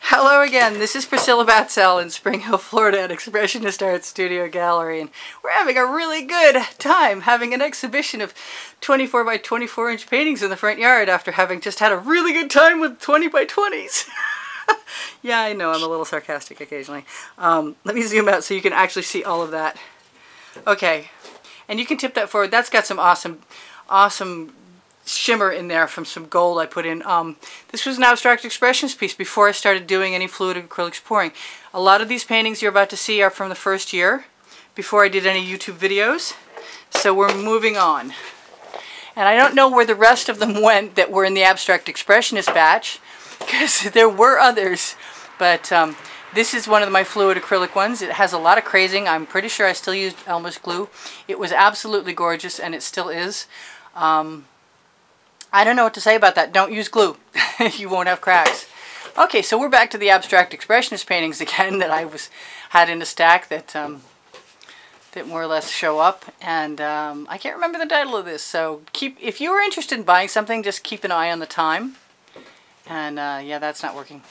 Hello again, this is Priscilla Batzell in Spring Hill, Florida at Expressionist Art Studio Gallery, and we're having a really good time having an exhibition of 24 by 24 inch paintings in the front yard after having just had a really good time with 20 by 20s. Yeah, I know, I'm a little sarcastic occasionally. Let me zoom out so you can actually see all of that. Okay, and you can tip that forward. That's got some awesome shimmer in there from some gold I put in. This was an abstract expressionist piece before I started doing any fluid acrylics pouring. A lot of these paintings you're about to see are from the first year, before I did any YouTube videos. So we're moving on. And I don't know where the rest of them went that were in the abstract expressionist batch, because there were others. But this is one of my fluid acrylic ones. It has a lot of crazing. I'm pretty sure I still used Elmer's glue. It was absolutely gorgeous, and it still is. I don't know what to say about that. Don't use glue. You won't have cracks. Okay, so we're back to the abstract expressionist paintings again that I had in a stack that more or less show up. And I can't remember the title of this, so if you were interested in buying something, just keep an eye on the time. And yeah, that's not working.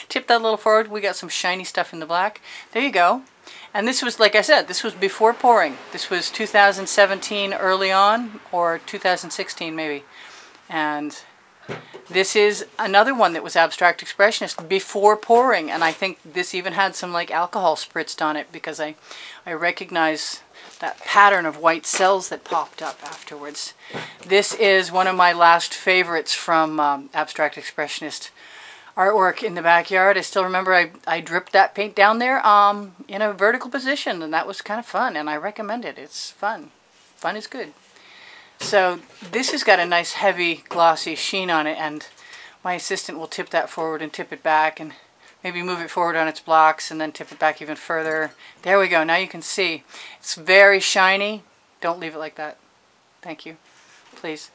Tip that a little forward. We got some shiny stuff in the black. There you go. And this was, like I said, this was before pouring. This was 2017 early on, or 2016 maybe. And this is another one that was abstract expressionist before pouring. And I think this even had some like alcohol spritzed on it, because I recognize that pattern of white cells that popped up afterwards. This is one of my last favorites from abstract expressionist artwork in the backyard. I still remember I dripped that paint down there in a vertical position, and that was kind of fun, and I recommend it. It's fun. Fun is good. So this has got a nice heavy glossy sheen on it, and my assistant will tip that forward and tip it back, and maybe move it forward on its blocks and then tip it back even further. There we go. Now you can see. It's very shiny. Don't leave it like that. Thank you. Please.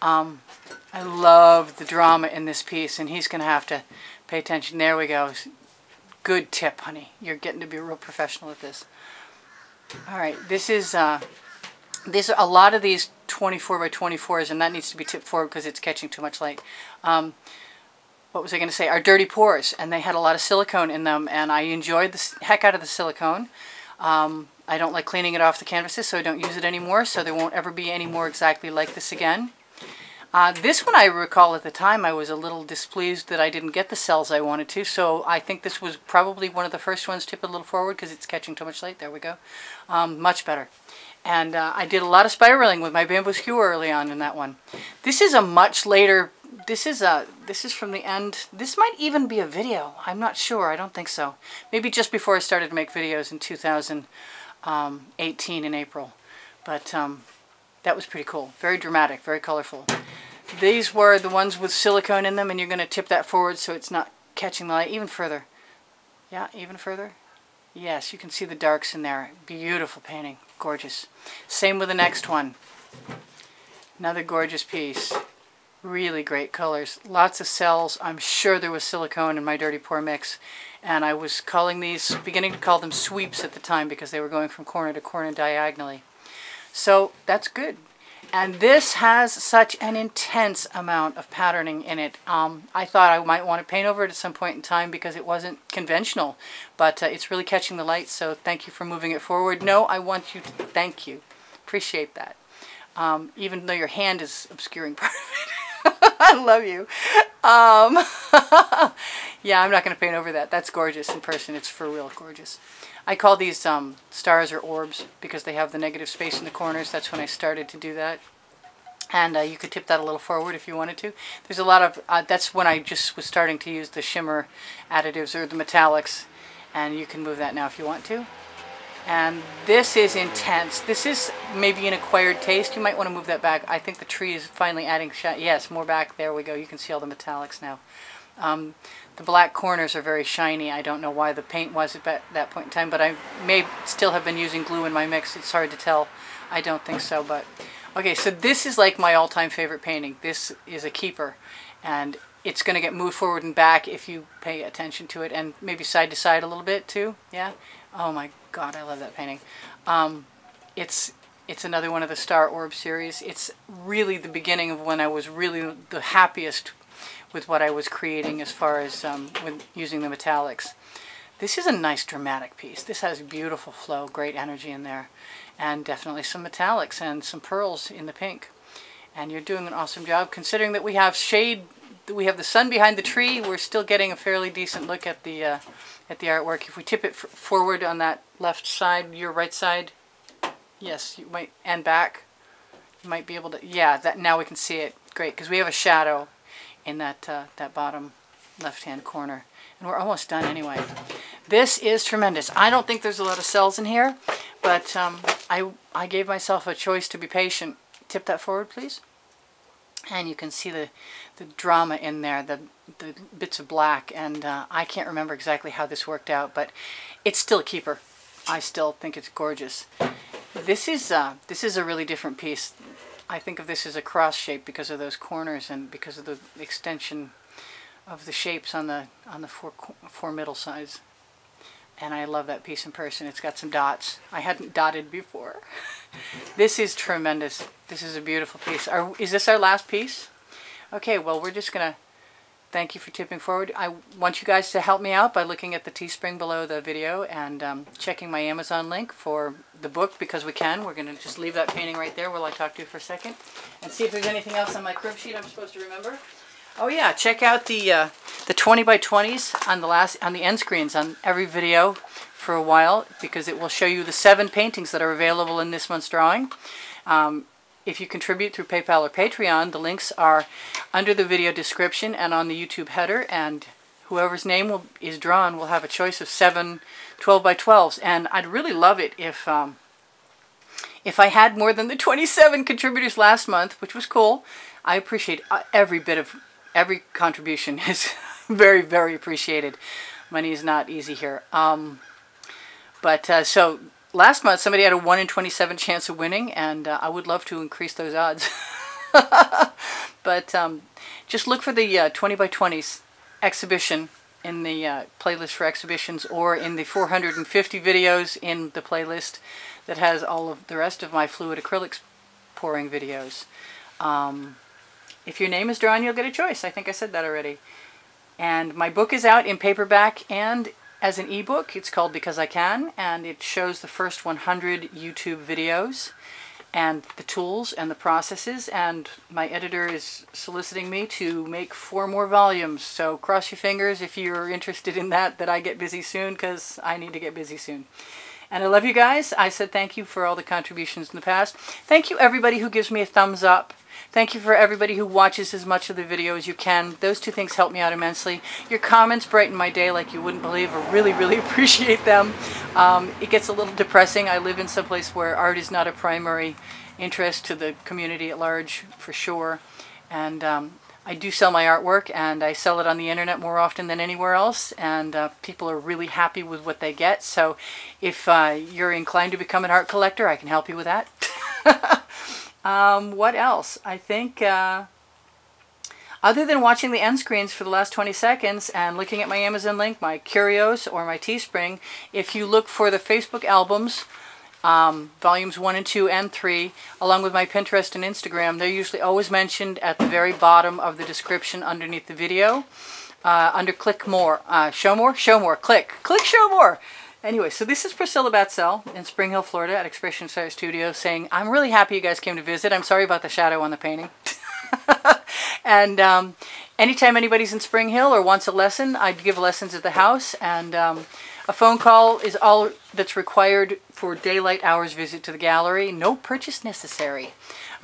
I love the drama in this piece, and he's going to have to pay attention. There we go. Good tip, honey. You're getting to be a real professional at this. All right, this is these are a lot of these 24 by 24s, and that needs to be tipped forward because it's catching too much light. What was I going to say? Our dirty pours, and they had a lot of silicone in them, and I enjoyed the heck out of the silicone. I don't like cleaning it off the canvases, so I don't use it anymore, so there won't ever be any more exactly like this again. This one, I recall at the time, I was a little displeased that I didn't get the cells I wanted to, so I think this was probably one of the first ones tipped a little forward because it's catching too much light. There we go. Much better. And I did a lot of spiraling with my bamboo skewer early on in that one. This is a much later, this is from the end. This might even be a video. I'm not sure. I don't think so. Maybe just before I started to make videos in 2018 in April. But that was pretty cool. Very dramatic, very colorful. These were the ones with silicone in them, and you're going to tip that forward so it's not catching the light. Even further. Yeah, even further. Yes, you can see the darks in there. Beautiful painting. Gorgeous. Same with the next one. Another gorgeous piece. Really great colors. Lots of cells. I'm sure there was silicone in my dirty pour mix. And I was beginning to call them sweeps at the time because they were going from corner to corner diagonally. So that's good. And this has such an intense amount of patterning in it. I thought I might want to paint over it at some point in time because it wasn't conventional. But it's really catching the light, so thank you for moving it forward. No, I want you to thank you. Appreciate that. Even though your hand is obscuring part of it. I love you. Yeah, I'm not going to paint over that. That's gorgeous in person. It's for real gorgeous. I call these stars or orbs because they have the negative space in the corners. That's when I started to do that. And you could tip that a little forward if you wanted to. There's a lot of, that's when I just was starting to use the shimmer additives or the metallics. And you can move that now if you want to. And this is intense. This is maybe an acquired taste. You might want to move that back. I think the tree is finally adding shine. Yes, more back. There we go. You can see all the metallics now. The black corners are very shiny. I don't know why the paint was at that point in time, but I may still have been using glue in my mix. It's hard to tell. I don't think so, but... Okay, so this is like my all-time favorite painting. This is a keeper, and it's going to get moved forward and back if you pay attention to it, and maybe side to side a little bit too. Yeah? Oh my God, I love that painting. It's another one of the Star Orb series. It's really the beginning of when I was really the happiest with what I was creating as far as with using the metallics. This is a nice dramatic piece. This has beautiful flow, great energy in there, and definitely some metallics and some pearls in the pink. And you're doing an awesome job considering that we have shade, we have the sun behind the tree. We're still getting a fairly decent look at the artwork. If we tip it forward on that left side, your right side, yes, you might, and back, you might be able to, yeah, that now we can see it. Great, because we have a shadow in that that bottom left-hand corner. And we're almost done anyway. This is tremendous. I don't think there's a lot of cells in here, but I gave myself a choice to be patient. Tip that forward, please. And you can see the drama in there, the bits of black, and I can't remember exactly how this worked out, but it's still a keeper. I still think it's gorgeous. This is a really different piece. I think of this as a cross shape because of those corners and because of the extension of the shapes on the four middle sides. And I love that piece in person. It's got some dots. I hadn't dotted before. This is tremendous. This is a beautiful piece. Is this our last piece? Okay, well, we're just going to thank you for tipping forward. I want you guys to help me out by looking at the Teespring below the video and checking my Amazon link for the book, because we can. We're going to just leave that painting right there while I talk to you for a second and see if there's anything else on my crib sheet I'm supposed to remember. Oh yeah, check out the 20 by 20s on the end screens on every video for a while, because it will show you the 7 paintings that are available in this month's drawing. If you contribute through PayPal or Patreon, the links are under the video description and on the YouTube header, and whoever's name is drawn will have a choice of 7 12 by 12s. And I'd really love it if I had more than the 27 contributors last month, which was cool. I appreciate every contribution is very, very appreciated. Money is not easy here. So last month somebody had a 1 in 27 chance of winning, and I would love to increase those odds. But just look for the 20 by 20s exhibition in the playlist for exhibitions, or in the 450 videos in the playlist that has all of the rest of my fluid acrylics pouring videos. If your name is drawn, you'll get a choice. I think I said that already. And my book is out in paperback and as an ebook. It's called Because I Can, and it shows the first 100 YouTube videos and the tools and the processes, and my editor is soliciting me to make 4 more volumes. So cross your fingers if you're interested in that I get busy soon, because I need to get busy soon. And I love you guys. I said thank you for all the contributions in the past. Thank you everybody who gives me a thumbs up. Thank you for everybody who watches as much of the video as you can. Those 2 things help me out immensely. Your comments brighten my day like you wouldn't believe. I really, really appreciate them. It gets a little depressing. I live in some place where art is not a primary interest to the community at large, for sure. And I do sell my artwork, and I sell it on the internet more often than anywhere else, and people are really happy with what they get. So if you're inclined to become an art collector, I can help you with that. What else? I think, other than watching the end screens for the last 20 seconds and looking at my Amazon link, my Curios, or my Teespring, if you look for the Facebook albums, volumes 1 and 2 and 3, along with my Pinterest and Instagram, they're usually always mentioned at the very bottom of the description underneath the video, under click more, show more, click show more. Anyway, so this is Priscilla Batzell in Spring Hill, Florida at Expressionist Studio saying, I'm really happy you guys came to visit. I'm sorry about the shadow on the painting. And anytime anybody's in Spring Hill or wants a lesson, I'd give lessons at the house. And a phone call is all that's required for daylight hours visit to the gallery. No purchase necessary.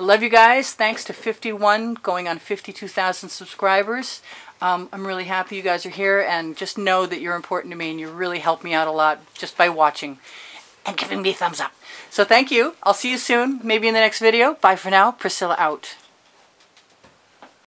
I love you guys. Thanks to 51 going on 52,000 subscribers. I'm really happy you guys are here, and just know that you're important to me, and you really help me out a lot just by watching and giving me a thumbs up. So thank you. I'll see you soon, maybe in the next video. Bye for now. Priscilla out.